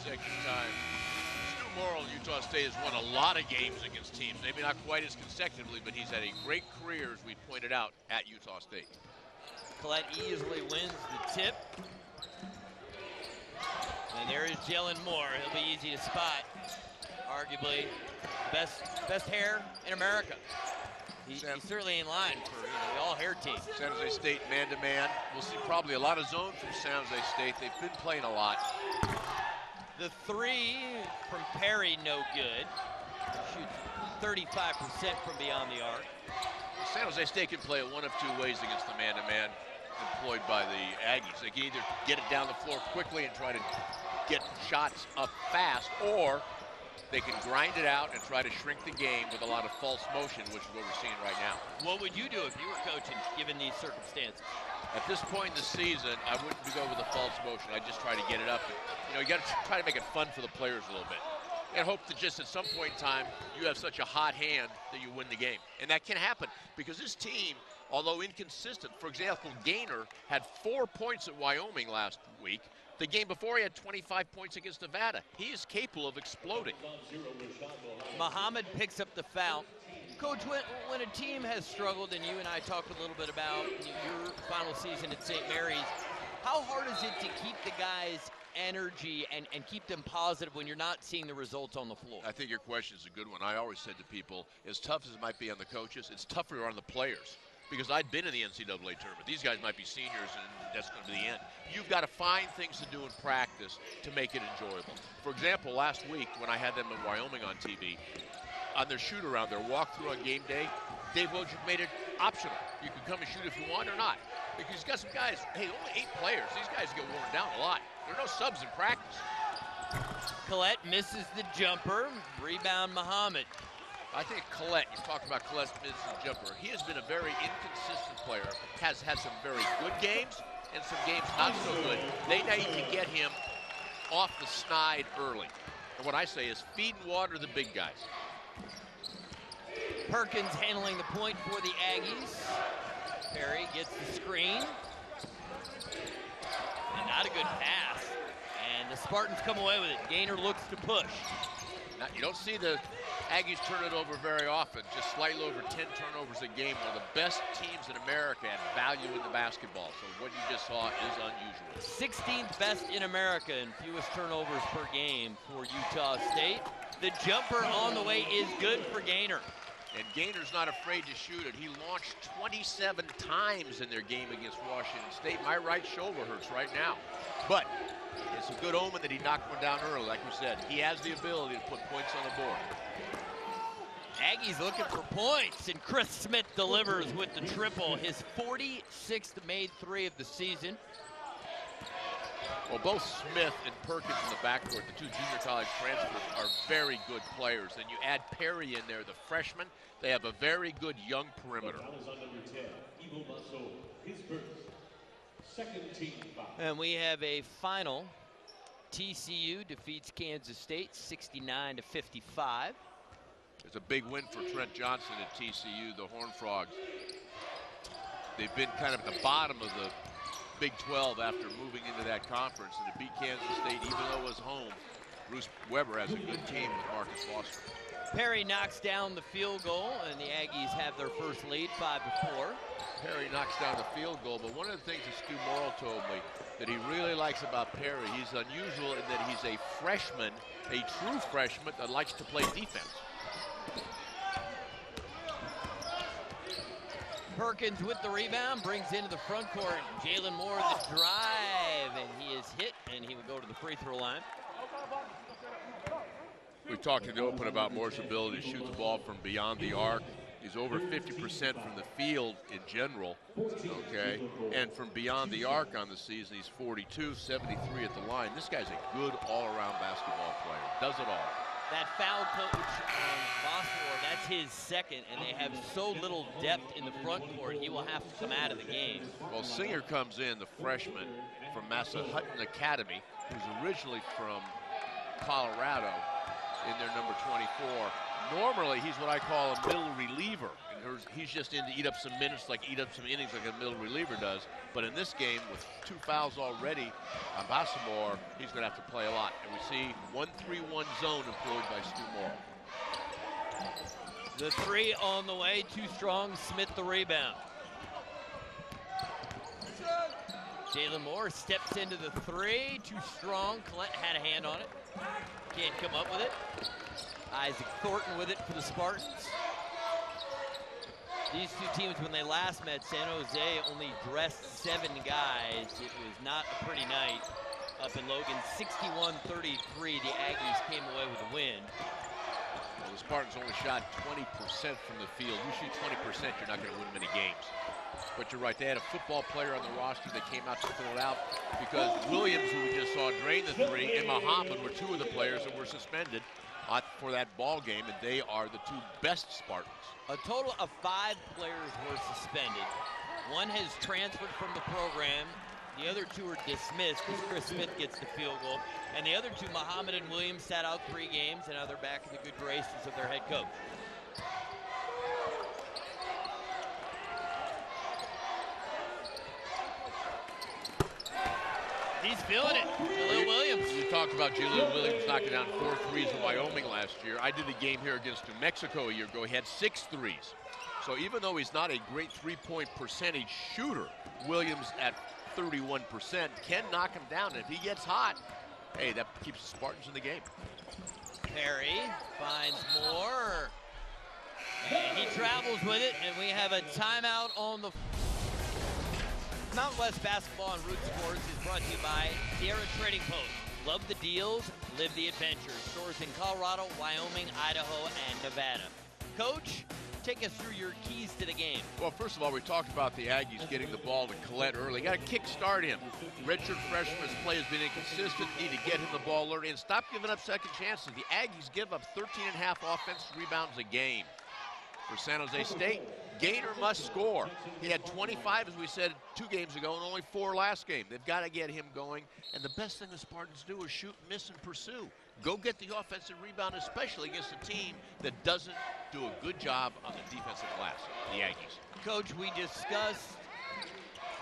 consecutive times. Stu Morrill, Utah State, has won a lot of games against teams. Maybe not quite as consecutively, but he's had a great career, as we pointed out, at Utah State. Collette easily wins the tip. And there is Jalen Moore. He'll be easy to spot. Arguably best hair in America. He's certainly in line for the all-hair team. San Jose State man-to-man. We'll see probably a lot of zone from San Jose State. They've been playing a lot. The three from Perry, no good. Shoots 35% from beyond the arc. San Jose State can play it one of two ways against the man-to-man employed by the Aggies. They can either get it down the floor quickly and try to get shots up fast, or they can grind it out and try to shrink the game with a lot of false motion, which is what we're seeing right now. What would you do if you were coaching, given these circumstances? At this point in the season, I wouldn't go with a false motion. I'd just try to get it up. You got to try to make it fun for the players a little bit. And hope that just at some point in time, you have such a hot hand that you win the game. And that can happen because this team, although inconsistent, for example, Gaynor had 4 points at Wyoming last week. The game before, he had 25 points against Nevada. He is capable of exploding. Muhammad picks up the foul. Coach, when a team has struggled, and you and I talked a little bit about your final season at St. Mary's, how hard is it to keep the guys' energy and keep them positive when you're not seeing the results on the floor? I think your question is a good one. I always said to people, as tough as it might be on the coaches, it's tougher on the players. Because I'd been in the NCAA tournament. These guys might be seniors, and that's going to be the end. You've got to find things to do in practice to make it enjoyable. For example, last week when I had them in Wyoming on TV, on their shoot-around, their walkthrough on game day, Dave Wojcik made it optional. You can come and shoot if you want or not. Because he's got some guys, hey, only 8 players. These guys get worn down a lot. There are no subs in practice. Collette misses the jumper. Rebound, Muhammad. I think Collette, you talked about Collette's mid-season jumper. He has been a very inconsistent player. Has had some very good games and some games not so good. They need to get him off the snide early. And what I say is feed and water the big guys. Perkins handling the point for the Aggies. Perry gets the screen. And not a good pass. And the Spartans come away with it. Gaynor looks to push. Now, you don't see the Aggies turn it over very often, just slightly over 10 turnovers a game. One of the best teams in America at value in the basketball. So what you just saw is unusual. 16th best in America and fewest turnovers per game for Utah State. The jumper on the way is good for Gaynor. And Gaynor's not afraid to shoot it. He launched 27 times in their game against Washington State. My right shoulder hurts right now. But it's a good omen that he knocked one down early. Like we said, he has the ability to put points on the board. Aggies looking for points, and Chris Smith delivers with the triple, his 46th made three of the season. Well, both Smith and Perkins in the backcourt, the two junior college transfers, are very good players. And you add Perry in there, the freshman, they have a very good young perimeter. And we have a final. TCU defeats Kansas State 69-55. It's a big win for Trent Johnson at TCU, the Horned Frogs. They've been kind of at the bottom of the Big 12 after moving into that conference, and to beat Kansas State, even though it was home, Bruce Weber has a good team with Marcus Foster. Perry knocks down the field goal, and the Aggies have their first lead, 5-4. Perry knocks down the field goal, but one of the things that Stu Morrill told me that he really likes about Perry, he's unusual in that he's a freshman, a true freshman that likes to play defense. Perkins with the rebound, brings into the front court. Jalen Moore the drive, and he is hit, and he will go to the free throw line. We've talked in the open about Moore's ability to shoot the ball from beyond the arc. He's over 50% from the field in general, okay? And from beyond the arc on the season, he's 42, 73 at the line. This guy's a good all-around basketball player, does it all. That foul coach on Bosworth, that's his second, and they have so little depth in the front court, he will have to come out of the game. Well, Singer comes in, the freshman from Massachusetts Academy, who's originally from Colorado. in their number 24. Normally, he's what I call a middle reliever. And he's just in to eat up some minutes, eat up some innings like a middle reliever does. But in this game, with 2 fouls already on Baltimore, he's going to have to play a lot. And we see 1-3-1 zone employed by Stu Morrill. The 3 on the way, too strong. Smith the rebound. Jalen Moore steps into the 3, too strong. Collette had a hand on it. Can't come up with it. Isaac Thornton with it for the Spartans. These two teams, when they last met, San Jose only dressed 7 guys. It was not a pretty night up in Logan. 61-33, the Aggies came away with a win. Well, the Spartans only shot 20% from the field. You shoot 20%, you're not going to win many games. But you're right, they had a football player on the roster that came out to fill it out because Williams, who we just saw drain the 3, and Muhammad were 2 of the players that were suspended for that ball game, and they are the 2 best Spartans. A total of 5 players were suspended. 1 has transferred from the program. The other 2 are dismissed because Chris Smith gets the field goal. And the other 2, Muhammad and Williams, sat out 3 games, and now they're back in the good graces of their head coach. He's feeling it, Jaleel Williams. You talked about Jaleel Williams knocking down 4 threes in Wyoming last year. I did the game here against New Mexico a year ago. He had 6 threes. So even though he's not a great three-point percentage shooter, Williams at 31% can knock him down. And if he gets hot, hey, that keeps the Spartans in the game. Perry finds Moore. And he travels with it, and we have a timeout on the Mountain West Basketball and Root Sports is brought to you by Sierra Trading Post. Love the deals, live the adventure. Stores in Colorado, Wyoming, Idaho, and Nevada. Coach, take us through your keys to the game. Well, first of all, we talked about the Aggies getting the ball to Collette early. Got to kickstart him. Redshirt freshman's play has been inconsistent. Need to get him the ball early and stop giving up second chances. The Aggies give up 13.5 offensive rebounds a game. For San Jose State, Gaynor must score. He had 25, as we said, 2 games ago, and only 4 last game. They've got to get him going. And the best thing the Spartans do is shoot, miss, and pursue. Go get the offensive rebound, especially against a team that doesn't do a good job on the defensive glass, the Aggies. Coach, we discussed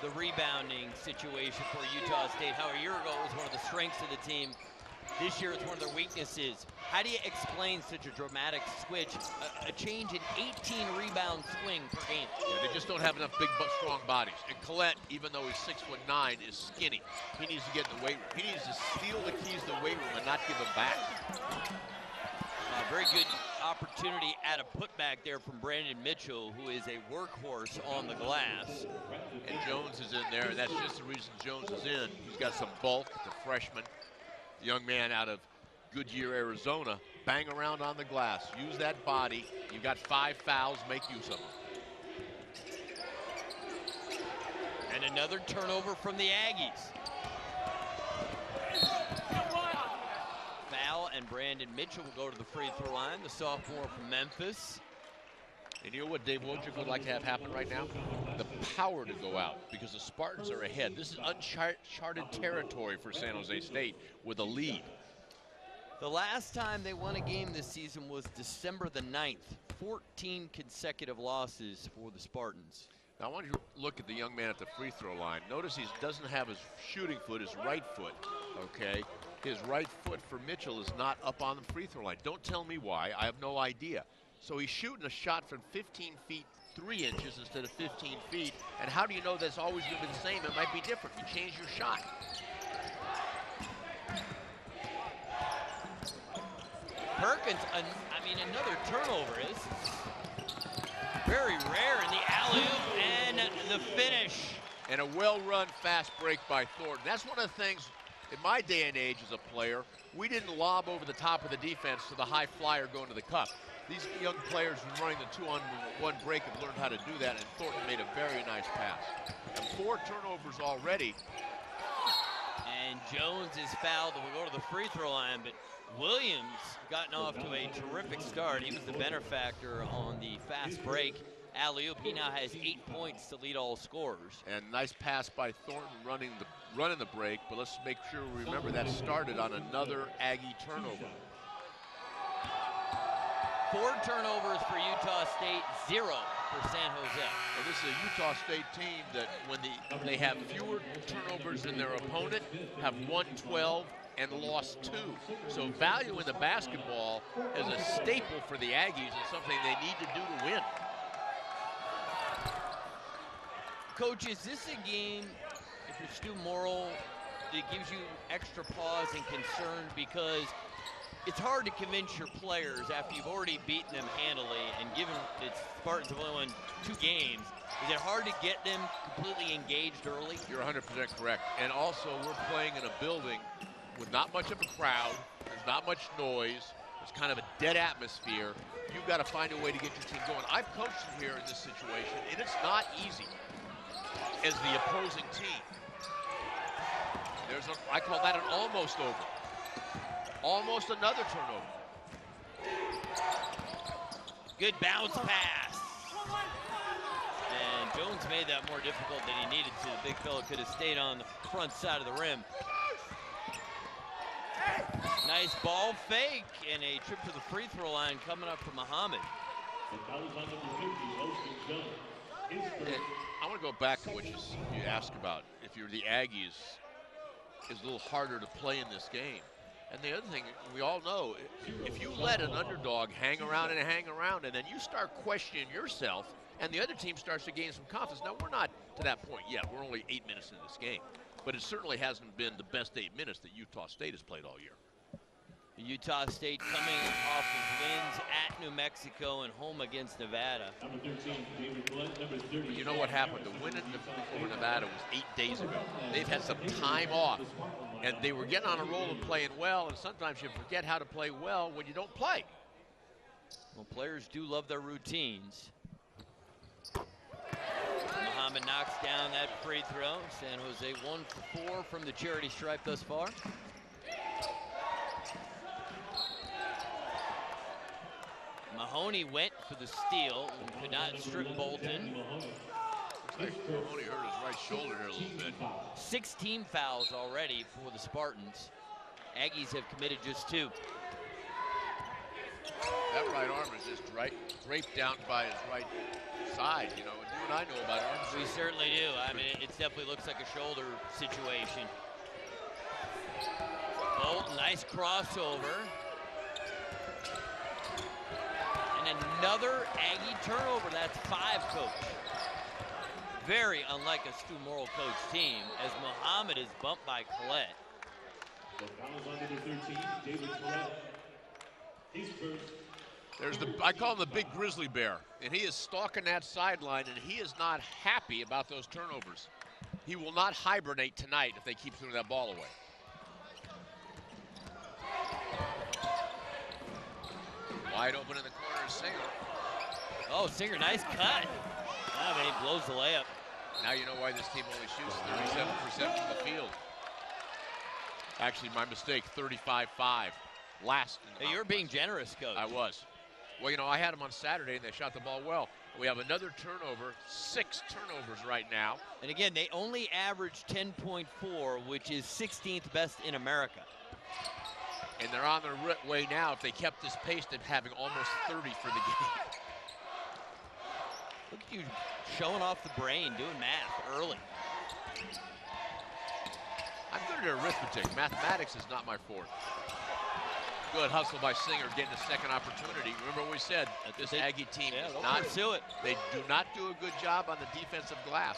the rebounding situation for Utah State. How a year ago it was one of the strengths of the team. This year it's one of their weaknesses. How do you explain such a dramatic switch, a change in 18 rebound swing per game? Yeah, they just don't have enough big, strong bodies. And Collette, even though he's 6'9", is skinny. He needs to get in the weight room. He needs to steal the keys to the weight room and not give them back. Very good opportunity at a putback there from Brandon Mitchell, who is a workhorse on the glass. And Jones is in there, and that's just the reason Jones is in. He's got some bulk, the freshman. Young man out of Goodyear, Arizona, bang around on the glass. Use that body. You've got 5 fouls, make use of them. And another turnover from the Aggies. Foul, and Brandon Mitchell will go to the free throw line, the sophomore from Memphis. And you know what Dave Wojcik would like to have happen right now? The power to go out, because the Spartans are ahead. This is uncharted territory for San Jose State with a lead. The last time they won a game this season was December the 9th. 14 consecutive losses for the Spartans. Now I want you to look at the young man at the free throw line. Notice he doesn't have his shooting foot, his right foot, okay? His right foot for Mitchell is not up on the free throw line. Don't tell me why, I have no idea. So he's shooting a shot from 15 feet 3 inches instead of 15 feet. And how do you know that's always going to be the same? It might be different. You change your shot. Perkins, another turnover is very rare in the alley-oop and the finish. And a well-run fast break by Thornton. That's one of the things in my day and age as a player, we didn't lob over the top of the defense to the high flyer going to the cup. These young players who are running the 2-on-1 break have learned how to do that, and Thornton made a very nice pass. And 4 turnovers already. And Jones is fouled and will go to the free throw line, but Williams gotten off to a terrific start. He was the benefactor on the fast break alley-oop. He now has 8 points to lead all scorers. And nice pass by Thornton running the break, but let's make sure we remember that started on another Aggie turnover. 4 turnovers for Utah State, 0 for San Jose. Well, this is a Utah State team that when they have fewer turnovers than their opponent, have won 12 and lost 2. So value in the basketball is a staple for the Aggies and something they need to do to win. Coach, is this a game, if you're Stu Morrill, that gives you extra pause and concern because it's hard to convince your players after you've already beaten them handily and given the Spartans have only won 2 games. Is it hard to get them completely engaged early? You're 100% correct. And also, we're playing in a building with not much of a crowd. There's not much noise. It's kind of a dead atmosphere. You've got to find a way to get your team going. I've coached them here in this situation, and it's not easy as the opposing team. I call that an almost over. Almost another turnover. Good bounce pass. And Jones made that more difficult than he needed to. The big fella could have stayed on the front side of the rim. Nice ball fake and a trip to the free throw line coming up from Muhammad. And I want to go back to what you asked about. If you're the Aggies, it's a little harder to play in this game. And the other thing, we all know, if you let an underdog hang around, and then you start questioning yourself, and the other team starts to gain some confidence. Now, we're not to that point yet. We're only 8 minutes into this game. But it certainly hasn't been the best 8 minutes that Utah State has played all year. Utah State coming off of wins at New Mexico and home against Nevada. But you know what happened? The win over Nevada was 8 days ago. They've had some time off, and they were getting on a roll and playing well, and sometimes you forget how to play well when you don't play. Well, players do love their routines. Muhammad knocks down that free throw. San Jose 1 for 4 from the charity stripe thus far. Mahoney went for the steal and could not strip Bolton. Mahoney hurt his right shoulder here a little bit. 16 fouls already for the Spartans. Aggies have committed just 2. That right arm is just draped down by his right side, you know, and you and I know about arms. We certainly do. I mean, it definitely looks like a shoulder situation. Bolton, nice crossover. And another Aggie turnover. That's 5, Coach. Very unlike a Stu Morrill coach team, as Muhammad is bumped by Collette. I call him the big grizzly bear, and he is stalking that sideline, and he is not happy about those turnovers. He will not hibernate tonight if they keep throwing that ball away. Wide open in the corner is Singer. Oh, Singer, nice cut. I mean, he blows the layup. Now you know why this team only shoots 37% from the field. Actually, my mistake, 35-5. Last. Hey, you're being generous, Coach. I was. Well, you know, I had them on Saturday, and they shot the ball well. We have another turnover, 6 turnovers right now. And again, they only average 10.4, which is 16th best in America. And they're on their way now. If they kept this pace, they'd having almost 30 for the game. Look at you showing off the brain, doing math early. I'm good at arithmetic. Mathematics is not my forte. Good hustle by Singer, getting a second opportunity. Remember what we said, this Aggie team does not pursue it. They do not do a good job on the defensive glass.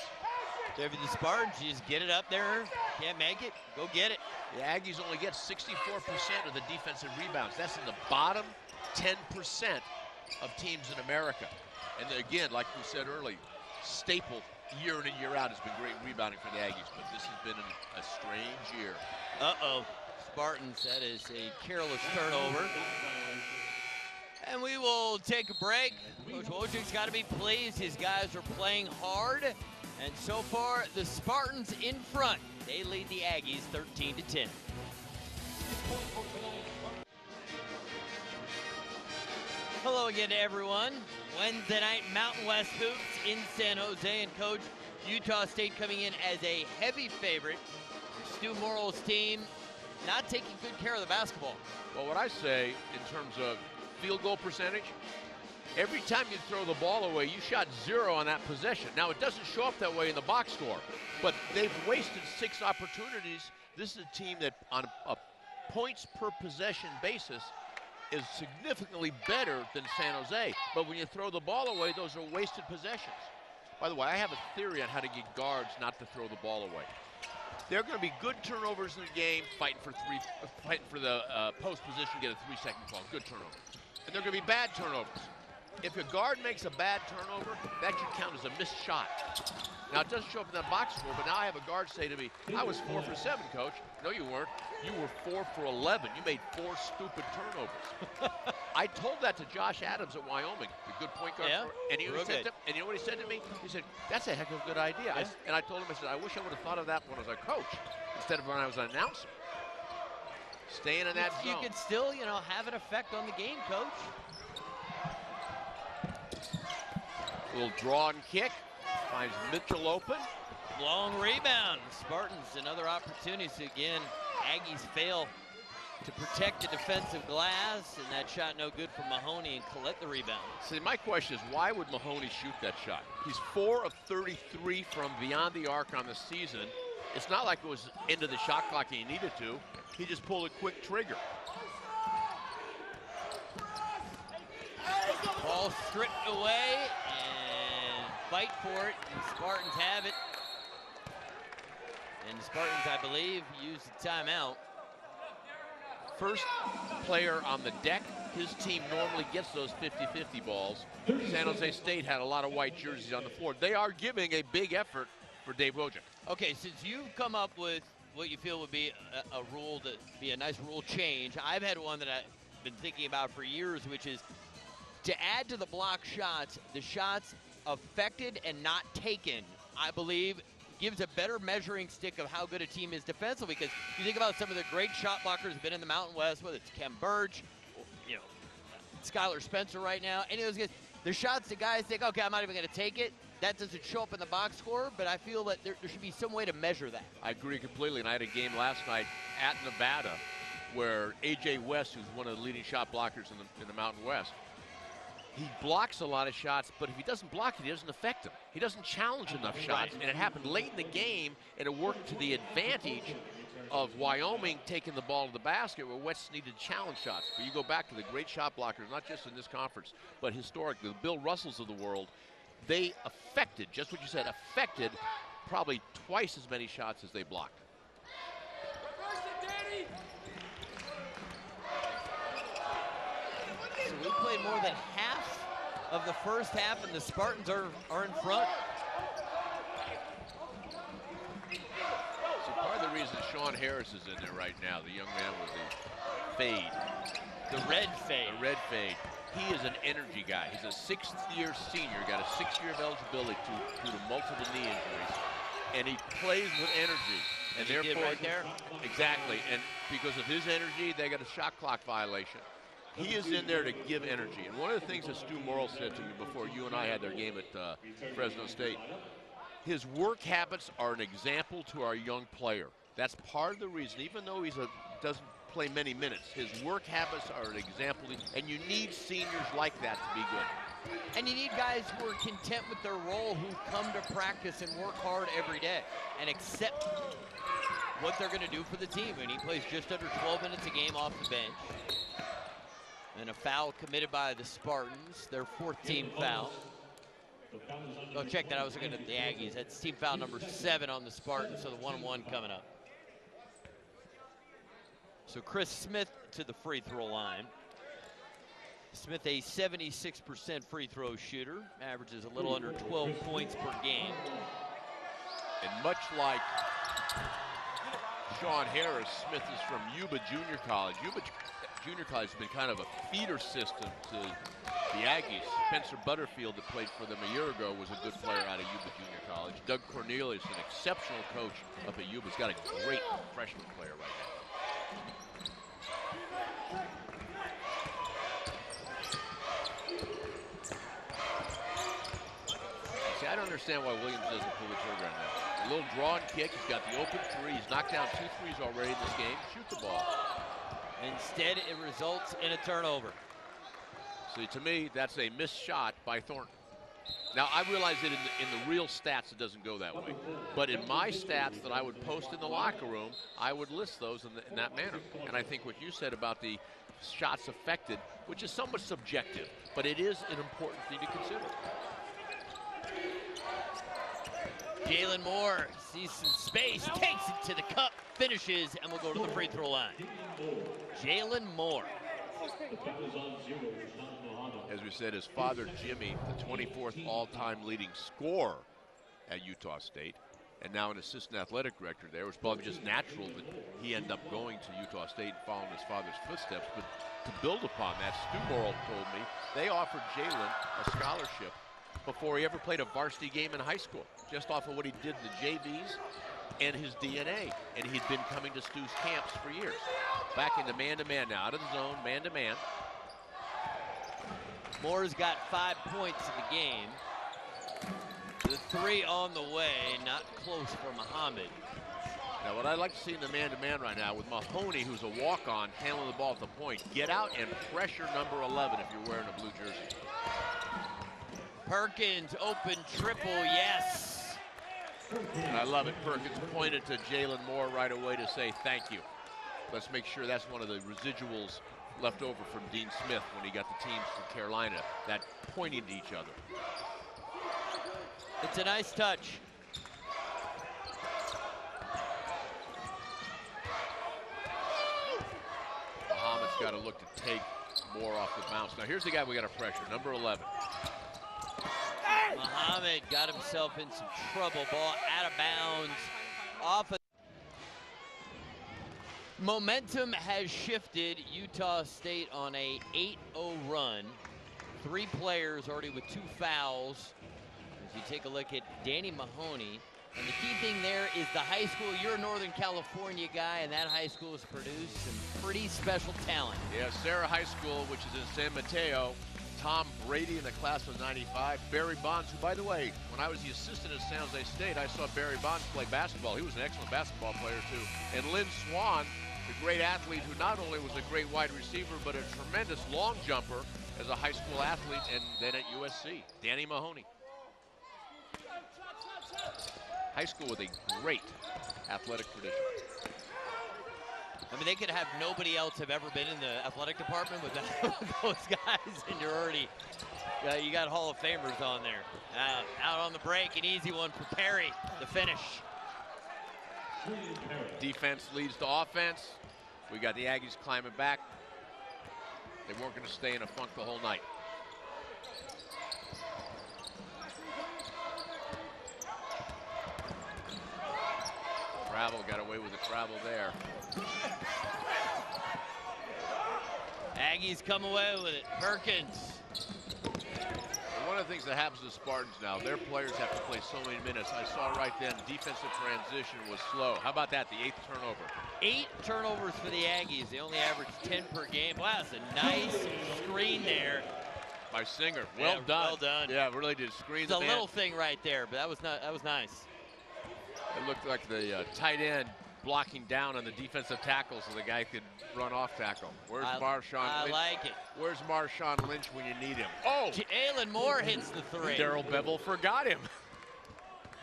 If the Spartans, you just get it up there, can't make it, go get it. The Aggies only get 64% of the defensive rebounds. That's in the bottom 10% of teams in America. And again, like we said earlier, staple year in and year out has been great rebounding for the Aggies, but this has been a strange year. Uh-oh. Spartans, that is a careless turnover. And we will take a break. Coach Wojcik's got to be pleased. His guys are playing hard. And so far, the Spartans in front. They lead the Aggies 13-10. Hello again to everyone. Wednesday night Mountain West hoops in San Jose. And Coach, Utah State coming in as a heavy favorite. Stu Morrill's team not taking good care of the basketball. Well, what I say in terms of field goal percentage? Every time you throw the ball away, you shot 0 on that possession. Now, it doesn't show up that way in the box score, but they've wasted 6 opportunities. This is a team that, on a points per possession basis, is significantly better than San Jose. But when you throw the ball away, those are wasted possessions. By the way, I have a theory on how to get guards not to throw the ball away. There are going to be good turnovers in the game, fighting for the post position, get a 3-second call, good turnover. And there are going to be bad turnovers. If a guard makes a bad turnover, that should count as a missed shot. Now, it doesn't show up in that box score, but now I have a guard say to me, I was 4 for 7, coach. No, you weren't. You were 4 for 11. You made 4 stupid turnovers. I told that to Josh Adams at Wyoming, the good point guard. Yeah, and you know what he said to me? He said, that's a heck of a good idea. Yeah. And I told him, I said, I wish I would have thought of that when I was a coach instead of when I was an announcer. Staying in that zone. You could still, have an effect on the game, coach. A little draw and kick. Finds Mitchell open. Long rebound. Spartans another opportunity. So again, Aggies fail to protect the defensive glass, and that shot no good for Mahoney and collect the rebound. See, my question is, why would Mahoney shoot that shot? He's 4 of 33 from beyond the arc on the season. It's not like it was into the shot clock and he needed to. He just pulled a quick trigger. Ball stripped away and fight for it, and Spartans have it. And the Spartans, I believe, use the timeout. First player on the deck, his team normally gets those 50-50 balls. San Jose State had a lot of white jerseys on the floor. They are giving a big effort for Dave Wojcik. Okay, since you've come up with what you feel would be a rule to be a nice rule change, I've had one that I've been thinking about for years, which is to add to the block shots, the shots affected and not taken, I believe, gives a better measuring stick of how good a team is defensively. Because you think about some of the great shot blockers who've been in the Mountain West, whether it's Kem Birch, Skylar Spencer right now, any of those guys, the shots the guys think, okay, I'm not even going to take it. That doesn't show up in the box score, but I feel that there should be some way to measure that. I agree completely, and I had a game last night at Nevada where A.J. West, who's one of the leading shot blockers in the Mountain West, he blocks a lot of shots, but if he doesn't block it, he doesn't affect them. He doesn't challenge enough shots, and it happened late in the game, and it worked to the advantage of Wyoming taking the ball to the basket where West needed challenge shots. But you go back to the great shot blockers, not just in this conference, but historically, the Bill Russells of the world, they affected, just what you said, affected probably twice as many shots as they blocked. So we played more than half of the first half, and the Spartans are in front. So part of the reason Sean Harris is in there right now, the young man with the fade. The red fade. The red fade. He is an energy guy. He's a 6th-year senior, got a 6-year of eligibility due to multiple knee injuries, and he plays with energy. And therefore, right there? Exactly. And because of his energy, they got a shot clock violation. He is in there to give energy. And one of the things that Stu Morrill said to me before you and I had their game at Fresno State, his work habits are an example to our young player. That's part of the reason, even though he doesn't play many minutes, his work habits are an example, and you need seniors like that to be good. And you need guys who are content with their role, who come to practice and work hard every day and accept what they're going to do for the team. And he plays just under 12 minutes a game off the bench. And a foul committed by the Spartans, their 4th team foul. Oh, check that. I was looking at the Aggies. That's team foul number 7 on the Spartans, so the 1-1 coming up. So Chris Smith to the free throw line. Smith, a 76% free throw shooter, averages a little under 12 points per game. And much like Sean Harris, Smith is from Yuba Junior College. Yuba Junior College has been kind of a feeder system to the Aggies. Spencer Butterfield, that played for them a year ago, was a good player out of Yuba Junior College. Doug Cornelius, an exceptional coach up at Yuba. He's got a great freshman player right now. See, I don't understand why Williams doesn't pull the trigger on that. A little draw and kick. He's got the open 3. He's knocked down 2 threes already in this game. Shoot the ball. Instead, it results in a turnover. See, to me, that's a missed shot by Thornton. Now, I realize that in the real stats, it doesn't go that way. But in my stats that I would post in the locker room, I would list those in that manner. And I think what you said about the shots affected, which is somewhat subjective, but it is an important thing to consider. Jalen Moore sees some space, takes it to the cup, finishes, and will go to the free throw line. Jalen Moore. As we said, his father, Jimmy, the 24th all-time leading scorer at Utah State, and now an assistant athletic director there. It was probably just natural that he ended up going to Utah State and following his father's footsteps. But to build upon that, Stu Morrill told me they offered Jalen a scholarship before he ever played a varsity game in high school, just off of what he did in the JVs and his DNA. And he'd been coming to Stu's camps for years. Back into man-to-man now, out of the zone, man-to-man. Moore's got 5 points in the game. The three on the way, not close for Muhammad. Now, what I'd like to see in the man-to-man right now with Mahoney, who's a walk-on, handling the ball at the point, get out and pressure number 11 if you're wearing a blue jersey. Perkins, open triple, yes. And I love it. Perkins pointed to Jalen Moore right away to say thank you. Let's make sure that's one of the residuals left over from Dean Smith when he got the teams from Carolina, that pointing to each other. It's a nice touch. Muhammad's got to look to take Moore off the bounce. Now here's the guy we got to pressure, number 11. Muhammad got himself in some trouble. Ball out of bounds. Off of. Momentum has shifted. Utah State on a 8-0 run. 3 players already with 2 fouls. As you take a look at Danny Mahoney. And the key thing there is the high school. You're a Northern California guy, and that high school has produced some pretty special talent. Yeah, Sarah High School, which is in San Mateo. Tom Brady in the class of 95. Barry Bonds, who, by the way, when I was the assistant at San Jose State, I saw Barry Bonds play basketball. He was an excellent basketball player, too. And Lynn Swan, the great athlete who not only was a great wide receiver, but a tremendous long jumper as a high school athlete, and then at USC. Danny Mahoney. High school with a great athletic tradition. I mean, they could have nobody else have ever been in the athletic department with those guys, and you're already, you got Hall of Famers on there. Out on the break, an easy one for Perry, the finish. Defense leads to offense. We got the Aggies climbing back. They weren't going to stay in a funk the whole night. Travel, got away with the travel there. Aggies come away with it. Perkins. One of the things that happens to Spartans now, their players have to play so many minutes. I saw right then, defensive transition was slow. How about that, the 8th turnover? 8 turnovers for the Aggies. They only average 10 per game. Wow, that's a nice screen there. By Singer. Well done. Well done. Yeah, really did screen It's the a man. little thing right there, but that was nice. It looked like the tight end blocking down on the defensive tackle so the guy could run off tackle. Where's Marshawn Lynch? I like it. Where's Marshawn Lynch when you need him? Oh! Jalen Moore hits the 3. Darrell Bevel forgot him.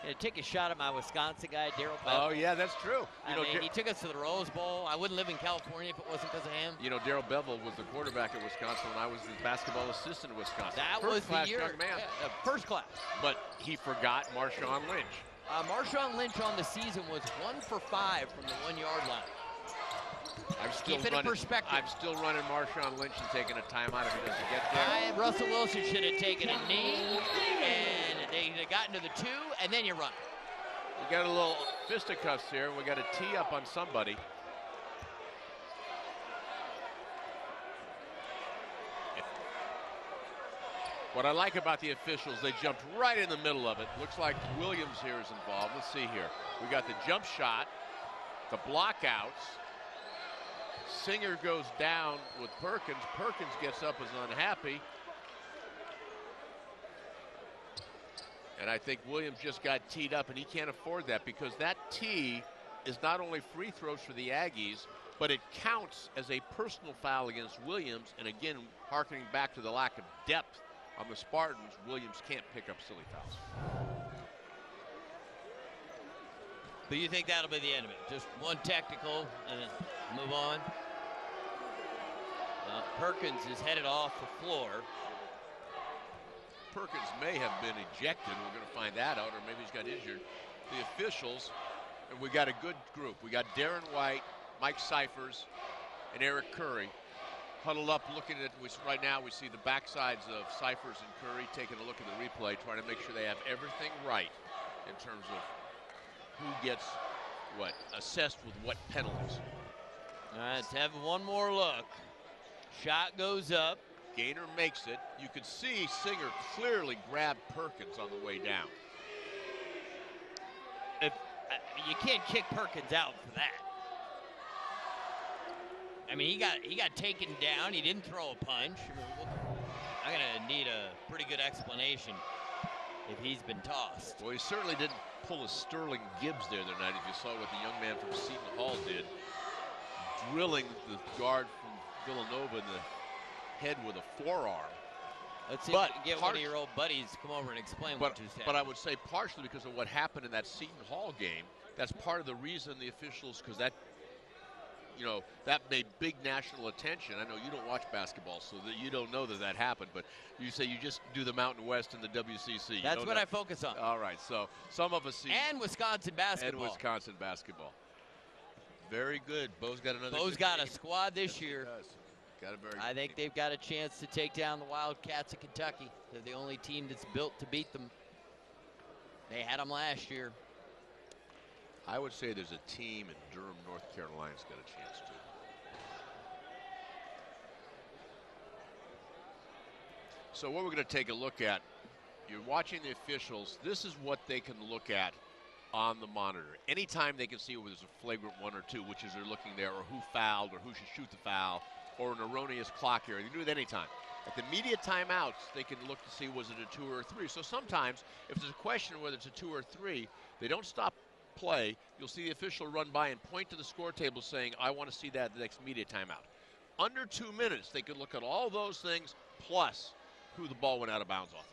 Yeah, take a shot at my Wisconsin guy, Darrell Bevel. Oh, yeah, that's true. I mean, he took us to the Rose Bowl. I wouldn't live in California if it wasn't because of him. You know, Darrell Bevel was the quarterback at Wisconsin when I was the basketball assistant at Wisconsin. That first was class the year. young man. Yeah, first class. But he forgot Marshawn Lynch. Marshawn Lynch on the season was 1 for 5 from the 1-yard line. Keep it in perspective. I'm still running Marshawn Lynch and taking a timeout if he doesn't get there. Russell Wilson should have taken a knee, and they had gotten to the 2, and then you run. We got a little fisticuffs here. We got a tee up on somebody. What I like about the officials, they jumped right in the middle of it. Looks like Williams here is involved. Let's see here. We got the jump shot, the blockouts. Singer goes down with Perkins. Perkins gets up, is unhappy. And I think Williams just got teed up, and he can't afford that because that tee is not only free throws for the Aggies, but it counts as a personal foul against Williams. And again, harkening back to the lack of depth on the Spartans, Williams can't pick up silly fouls. But you think that'll be the end of it? Just one technical and then move on? Perkins is headed off the floor. Perkins may have been ejected. We're going to find that out, or maybe he's got injured. The officials, and we got a good group. We got Darren White, Mike Cyphers, and Eric Curry huddled up looking at, right now we see the backsides of Cyphers and Curry taking a look at the replay, trying to make sure they have everything right in terms of who gets what, assessed with what penalties. All right, let's have one more look. Shot goes up. Gaynor makes it. You could see Singer clearly grab Perkins on the way down. You can't kick Perkins out for that. I mean, he got taken down. He didn't throw a punch. I'm gonna need a pretty good explanation if he's been tossed. Well, he certainly didn't pull a Sterling Gibbs there tonight. If you saw what the young man from Seton Hall did, drilling the guard from Villanova in the head with a forearm. Let's see if we can get one of your old buddies to come over and explain what just happened. But I would say partially because of what happened in that Seton Hall game. That's part of the reason the officials, because that, you know, that made big national attention. I know you don't watch basketball, so that you don't know that that happened. But you say you just do the Mountain West and the WCC. That's what I focus on. All right, so some of us see. And Wisconsin basketball. And Wisconsin basketball. Very good. Bo's got another. Bo's got a squad this year. Got a very I think they've got a chance to take down the Wildcats of Kentucky. They're the only team that's built to beat them. They had them last year. I would say there's a team in Durham, North Carolina's got a chance too. So what we're going to take a look at, you're watching the officials. This is what they can look at on the monitor. Anytime they can see whether there's a flagrant 1 or 2, which is they're looking there, or who fouled, or who should shoot the foul, or an erroneous clock error. They can do it anytime. At the media timeouts, they can look to see was it a 2 or a 3. So sometimes, if there's a question whether it's a 2 or 3, they don't stop play. You'll see the official run by and point to the score table saying, I want to see that at the next media timeout. Under 2 minutes, they could look at all those things, plus who the ball went out of bounds off of.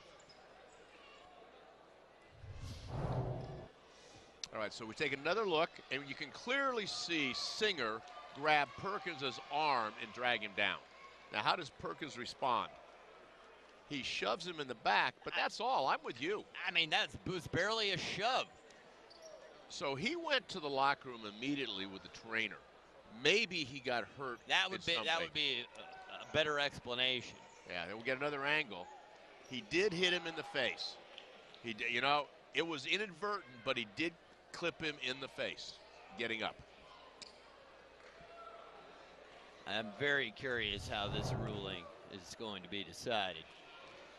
All right, so we take another look, and you can clearly see Singer grab Perkins' arm and drag him down. Now, how does Perkins respond? He shoves him in the back, but that's all. I'm with you. I mean, that was barely a shove. So he went to the locker room immediately with the trainer. Maybe he got hurt. That would be a better explanation. Yeah, then we get another angle. He did hit him in the face. He did, you know, it was inadvertent, but he did clip him in the face, getting up. I'm very curious how this ruling is going to be decided.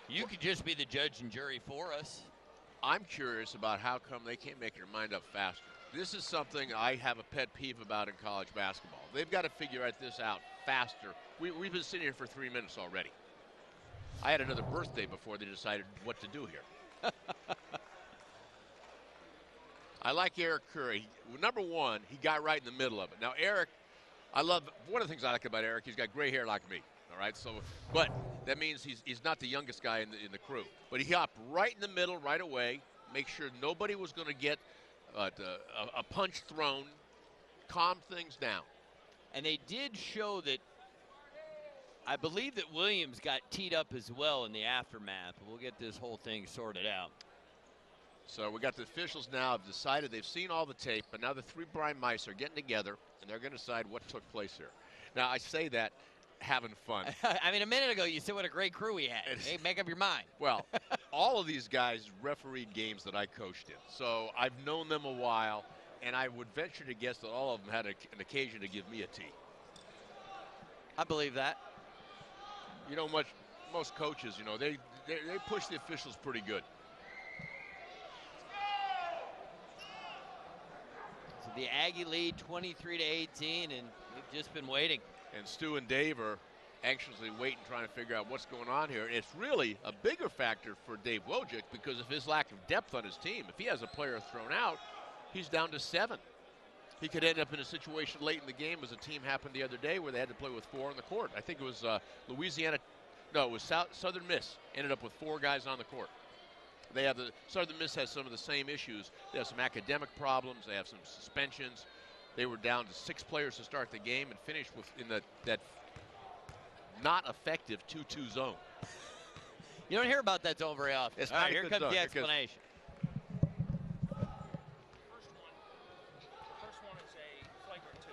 You could just be the judge and jury for us. I'm curious about how come they can't make their mind up faster. This is something I have a pet peeve about in college basketball. They've got to figure this out faster. We've been sitting here for 3 minutes already. I had another birthday before they decided what to do here. I like Eric Curry. Number one, he got right in the middle of it. Now, Eric, one of the things I like about Eric, he's got gray hair like me. All right, so, but that means he's not the youngest guy in the crew. But he hopped right in the middle right away, make sure nobody was going to get a punch thrown, calm things down. And they did show that, I believe that Williams got teed up as well in the aftermath. We'll get this whole thing sorted out. So we got the officials now have decided they've seen all the tape, but now the three Brian Mice are getting together, and they're going to decide what took place here. Now, I say that having fun. I mean, a minute ago, you said what a great crew we had. Hey, make up your mind. Well, all of these guys refereed games that I coached in, so I've known them a while, and I would venture to guess that all of them had an occasion to give me a tee. I believe that. You know, most coaches, you know, they push the officials pretty good. So the Aggie lead 23-18, and we've just been waiting. And Stu and Dave are anxiously waiting, trying to figure out what's going on here. And it's really a bigger factor for Dave Wojcik because of his lack of depth on his team. If he has a player thrown out, he's down to 7. he could end up in a situation late in the game, as a team happened the other day where they had to play with 4 on the court. I think it was it was Southern Miss ended up with 4 guys on the court. Southern Miss has some of the same issues. They have some academic problems. They have some suspensions. They were down to 6 players to start the game and finished in that not effective 2-2 zone. You don't hear about that zone very often. It's All not right, a here good comes zone the explanation. First one is a flagrant 2.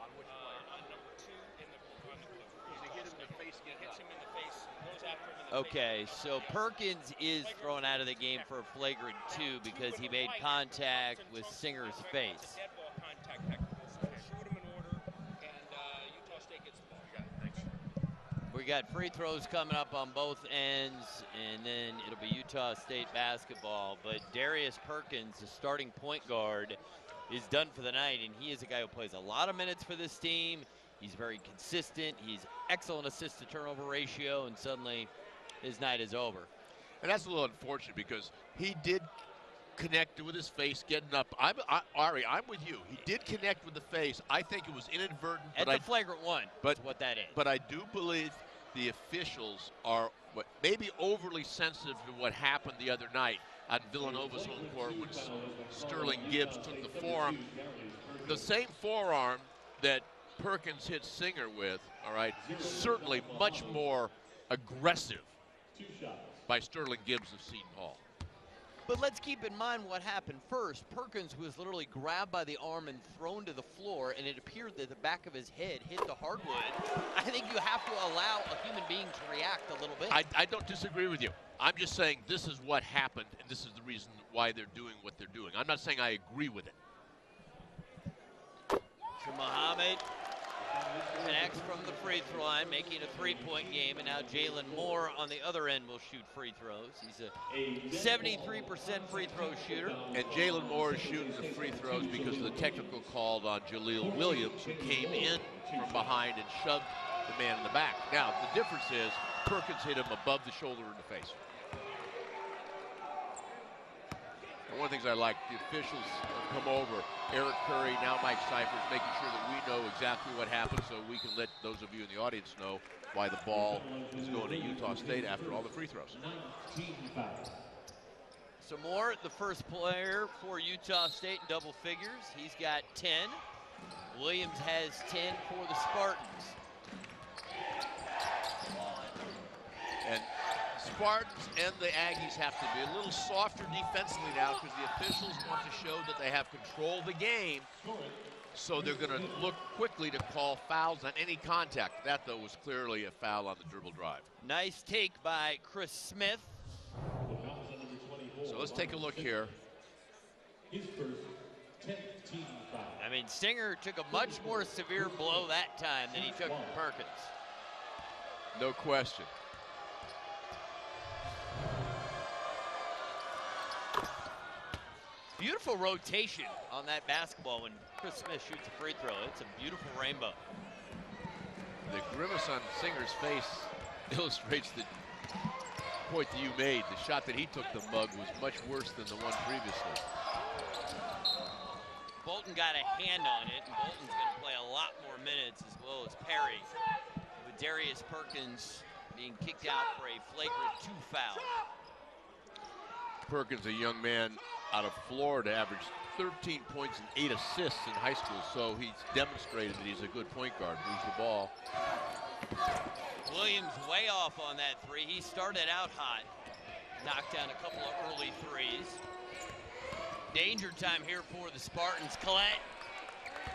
On which player? On number 2 on the blue. He hit him in the face, Hits him in the face, goes after him in the face. Okay, so Perkins is thrown out of the game for a flagrant 2 because he made contact with Singer's face. Dead ball contact technical. So shoot him in order, and Utah State gets the ball. You got it. Thanks. We got free throws coming up on both ends, and then it'll be Utah State basketball. But Darius Perkins, the starting point guard, is done for the night, and he is a guy who plays a lot of minutes for this team. He's very consistent. He's excellent assist-to-turnover ratio, and suddenly his night is over. And that's a little unfortunate because he did connect with his face getting up. Ari, I'm with you. He did connect with the face. I think it was inadvertent. At the flagrant 1, that's what that is. But I do believe the officials are maybe overly sensitive to what happened the other night at Villanova's home court when Sterling Gibbs took the forearm. The same forearm that Perkins hit Singer with, all right, certainly much more aggressive by Sterling Gibbs of Seton Hall. But let's keep in mind what happened first. Perkins was literally grabbed by the arm and thrown to the floor, and it appeared that the back of his head hit the hardwood. I think you have to allow a human being to react a little bit. I don't disagree with you. I'm just saying this is what happened, and this is the reason why they're doing what they're doing. I'm not saying I agree with it. So Muhammad connects from the free throw line, making a 3-point game, and now Jalen Moore on the other end will shoot free throws. He's a 73% free throw shooter. And Jalen Moore is shooting the free throws because of the technical call on Jaleel Williams, who came in from behind and shoved the man in the back. Now, the difference is Perkins hit him above the shoulder in the face. And one of the things I like, the officials have come over, Eric Curry, now Mike Cyphers, making sure that we know exactly what happened so we can let those of you in the audience know why the ball is going to Utah State after all the free throws. So Moore, the first player for Utah State in double figures. He's got 10. Williams has 10 for the Spartans. And Spartans and the Aggies have to be a little softer defensively now because the officials want to show that they have control of the game. So they're going to look quickly to call fouls on any contact. That, though, was clearly a foul on the dribble drive. Nice take by Chris Smith. So let's take a look here. I mean, Singer took a much more severe blow that time than he took from Perkins. No question. Beautiful rotation on that basketball when Chris Smith shoots a free throw. It's a beautiful rainbow. The grimace on Singer's face illustrates the point that you made. The shot that he took the mug was much worse than the one previously. Bolton got a hand on it, and Bolton's going to play a lot more minutes as well as Perry, with Darius Perkins being kicked out for a flagrant 2 foul. Perkins, a young man out of Florida, averaged 13 points and 8 assists in high school, so he's demonstrated that he's a good point guard, moves the ball. Williams way off on that 3. He started out hot, knocked down a couple of early threes. Danger time here for the Spartans. Collette,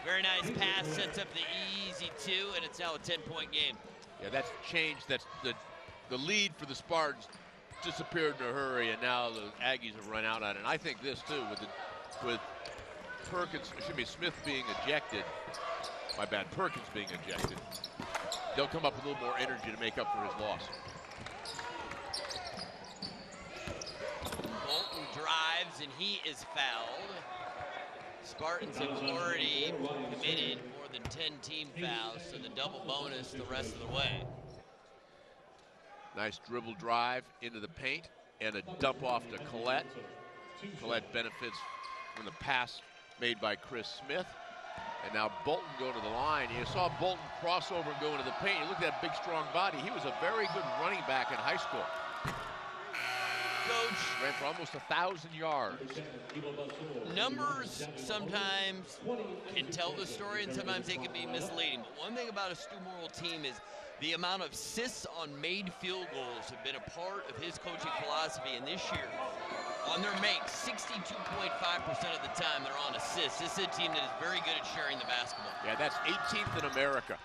very nice pass, sets up the easy 2, and it's now a 10-point game. Yeah, that's changed. That's the lead for the Spartans disappeared in a hurry, and now the Aggies have run out on it. And I think this too, with Smith being ejected. My bad, Perkins being ejected. They'll come up with a little more energy to make up for his loss. Bolton drives, and he is fouled. Spartans have already committed more than 10 team fouls, so the double bonus the rest of the way. Nice dribble drive into the paint and a dump off to Collette. Collette benefits from the pass made by Chris Smith. And now Bolton go to the line. You saw Bolton cross over and go into the paint. You look at that big, strong body. He was a very good running back in high school. Coach, ran for almost 1,000 yards. Numbers sometimes can tell the story, and sometimes they can be misleading. But one thing about a Stu Morrill team is the amount of assists on made field goals have been a part of his coaching philosophy. And this year, on their makes, 62.5% of the time they're on assists. This is a team that is very good at sharing the basketball. Yeah, that's 18th in America.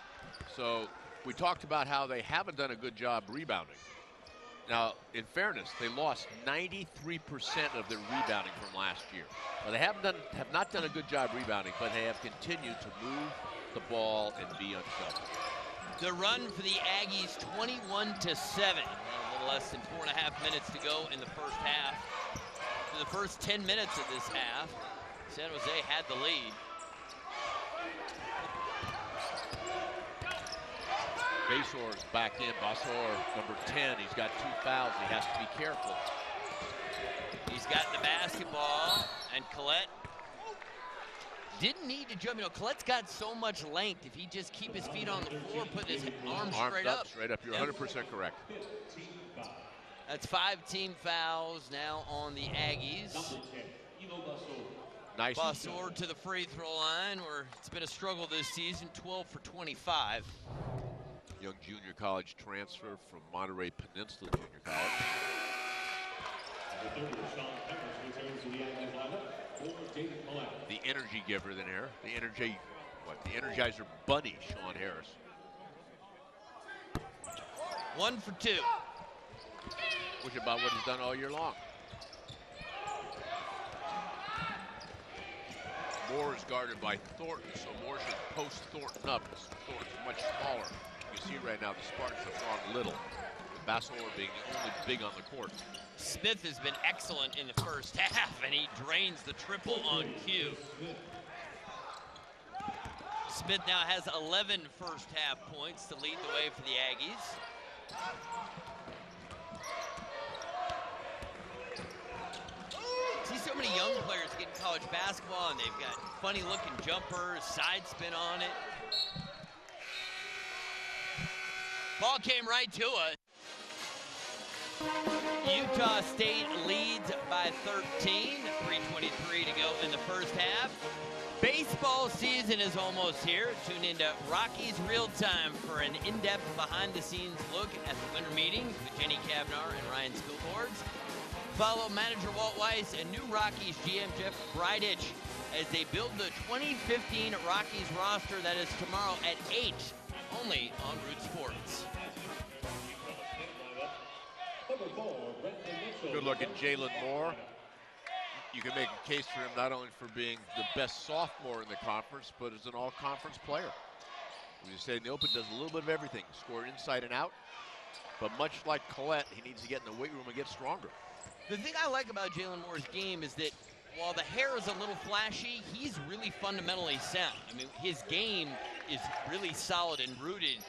So we talked about how they haven't done a good job rebounding. Now, in fairness, they lost 93% of their rebounding from last year. Now, they have not done a good job rebounding, but they have continued to move the ball and be unselfish. The run for the Aggies, 21-7. A little less than 4.5 minutes to go in the first half. For the first 10 minutes of this half, San Jose had the lead. Basor's back in. Basor, number 10. He's got 2 fouls. He has to be careful. He's got the basketball, and Collette didn't need to jump. You know, Colette's got so much length. If he just keep his feet on the floor, put his arms straight up. Straight up. You're 100% correct. That's 5 team fouls now on the Aggies. Nice. Basor to the free throw line, where it's been a struggle this season, 12 for 25. Young junior college transfer from Monterey Peninsula Junior College. The energy giver there. The Energizer Bunny, Sean Harris. 1 for 2. Which is about what he's done all year long. Moore is guarded by Thornton, so Moore should post Thornton up. Thornton's much smaller. You can see right now the Spartans have gone little. Basor being the only big on the court. Smith has been excellent in the first half, and he drains the triple on cue. Smith now has 11 first half points to lead the way for the Aggies. See so many young players getting college basketball, and they've got funny looking jumpers, side spin on it. Ball came right to us. Utah State leads by 13, 3:23 to go in the first half. Baseball season is almost here. Tune into Rockies Real Time for an in-depth behind-the-scenes look at the winter meetings with Jenny Kavnar and Ryan Schoolboards. Follow manager Walt Weiss and new Rockies GM Jeff Bridich as they build the 2015 Rockies roster. That is tomorrow at 8, only on Root Sports. Good look at Jalen Moore. You can make a case for him not only for being the best sophomore in the conference, but as an all-conference player. As you say, in the open, does a little bit of everything. Score inside and out. But much like Collette, he needs to get in the weight room and get stronger. The thing I like about Jalen Moore's game is that while the hair is a little flashy, he's really fundamentally sound. I mean, his game is really solid and rooted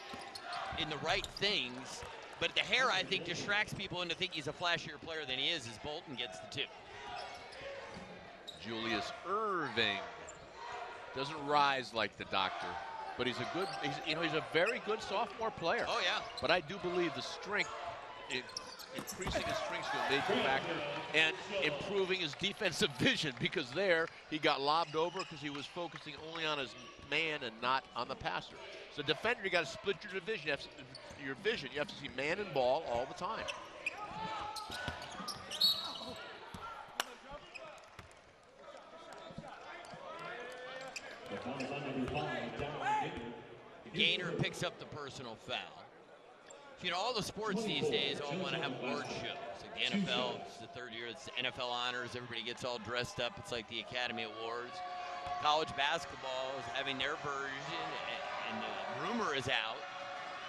in the right things. But the hair, I think, distracts people into thinking he's a flashier player than he is as Bolton gets the 2. Julius Irving doesn't rise like the doctor, but he's a very good sophomore player. Oh, yeah. But I do believe the strength, increasing his strength is a major factor, and improving his defensive vision, because there he got lobbed over because he was focusing only on his man and not on the passer. So defender, you got to split your division. You have to see man and ball all the time. Gaynor picks up the personal foul. You know, all the sports these days all want to have award shows. Like the NFL, it's the 3rd year, it's the NFL honors. Everybody gets all dressed up. It's like the Academy Awards. College basketball is having their version, and the rumor is out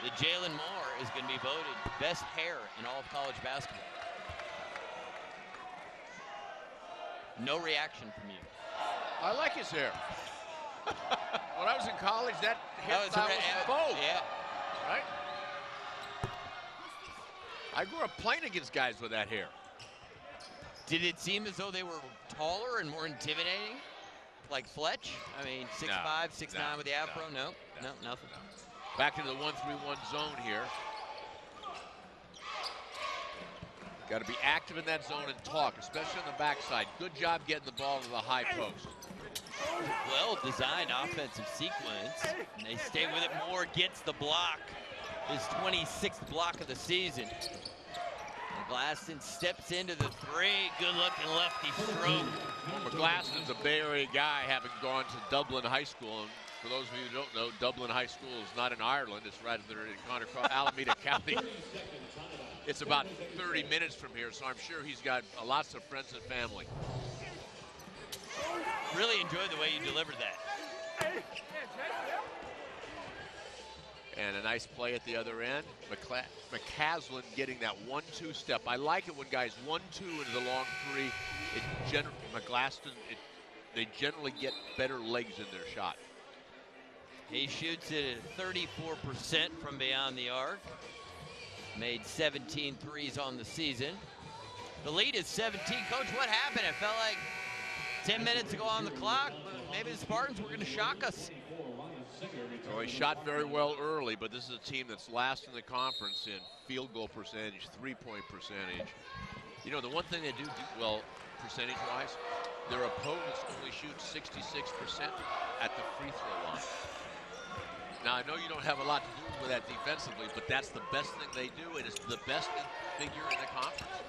that Jalen Moore is going to be voted best hair in all of college basketball. No reaction from you. I like his hair. When I was in college, that hairstyle was vogue. Yeah. Right? I grew up playing against guys with that hair. Did it seem as though they were taller and more intimidating? like Fletch? I mean, 6'5", 6'9" with the afro? No, nothing. Back into the 1-3-1 zone here. Got to be active in that zone and talk, especially on the backside. Good job getting the ball to the high post. Well-designed offensive sequence. And they stay with it. Moore gets the block. His 26th block of the season. McGlaston steps into the three. Good-looking lefty stroke. Well, McGlaston's a Bay Area guy, having gone to Dublin High School. And for those of you who don't know, Dublin High School is not in Ireland. It's right there in Alameda County. It's about 30 minutes from here, so I'm sure he's got lots of friends and family. Really enjoyed the way you delivered that. And a nice play at the other end. McCaslin getting that 1-2 step. I like it when guys 1-2 into the long three. They generally get better legs in their shot. He shoots it at 34% from beyond the arc. Made 17 threes on the season. The lead is 17. Coach, what happened? It felt like 10 minutes ago on the clock. Maybe the Spartans were going to shock us. Well, he shot very well early, but this is a team that's last in the conference in field goal percentage, three-point percentage. You know, the one thing they do well percentage-wise, their opponents only shoot 66% at the free throw line. Now, I know you don't have a lot to do with that defensively, but that's the best thing they do. It is the best figure in the conference.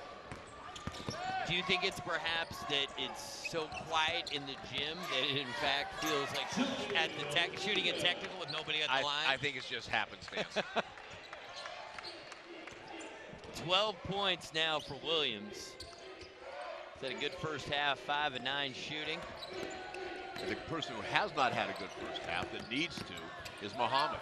Do you think it's perhaps that it's so quiet in the gym that it in fact feels like at the shooting a technical with nobody at the line? I think it's just happenstance. 12 points now for Williams. He's had a good first half, 5 of 9 shooting. And the person who has not had a good first half that needs to is Muhammad.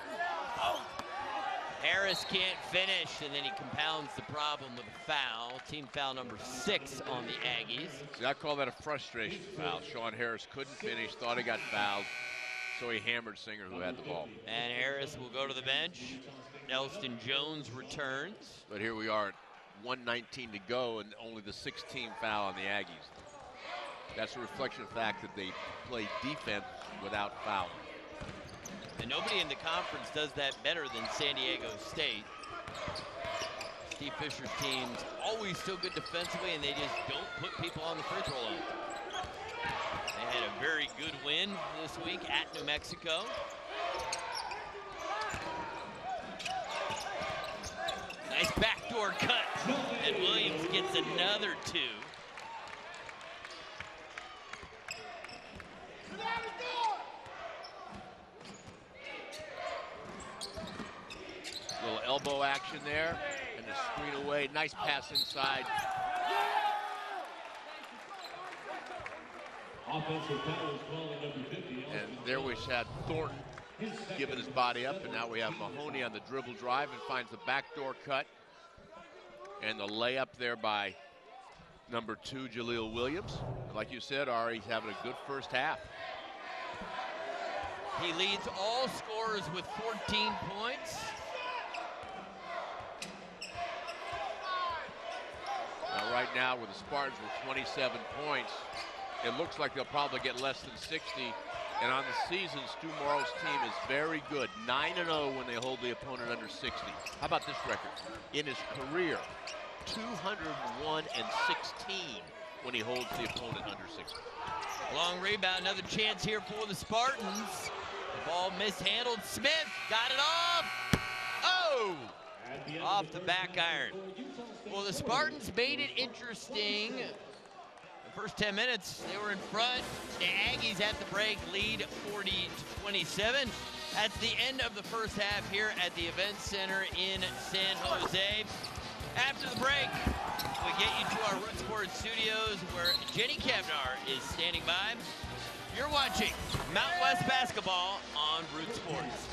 Harris can't finish, and then he compounds the problem with a foul. Team foul number 6 on the Aggies. See, I call that a frustration foul. Sean Harris couldn't finish, thought he got fouled, so he hammered Singer, who had the ball. And Harris will go to the bench. Elston Jones returns. But here we are at 1:19 to go, and only the 16th foul on the Aggies. That's a reflection of the fact that they play defense without fouling. And nobody in the conference does that better than San Diego State. Steve Fisher's team's always so good defensively, and they just don't put people on the free throw line. They had a very good win this week at New Mexico. Nice backdoor cut, and Williams gets another 2. Little elbow action there, and the screen away. Nice pass inside. And there we had Thornton giving his body up, and now we have Mahoney on the dribble drive and finds the backdoor cut. And the layup there by number 2, Jaleel Williams. And like you said, Ari, he's having a good first half. He leads all scorers with 14 points. Now, right now, with the Spartans with 27 points, it looks like they'll probably get less than 60. And on the season, Stu Morrow's team is very good. 9-0 when they hold the opponent under 60. How about this record? In his career, 201-16 when he holds the opponent under 60. Long rebound, another chance here for the Spartans. The ball mishandled. Smith got it off. Oh! Off the back iron. Well, the Spartans made it interesting. The first 10 minutes, they were in front. The Aggies at the break lead 40-27. That's the end of the first half here at the Event Center in San Jose. After the break, we get you to our Root Sports studios where Jenny Kavnar is standing by. You're watching Mountain West Basketball on Root Sports.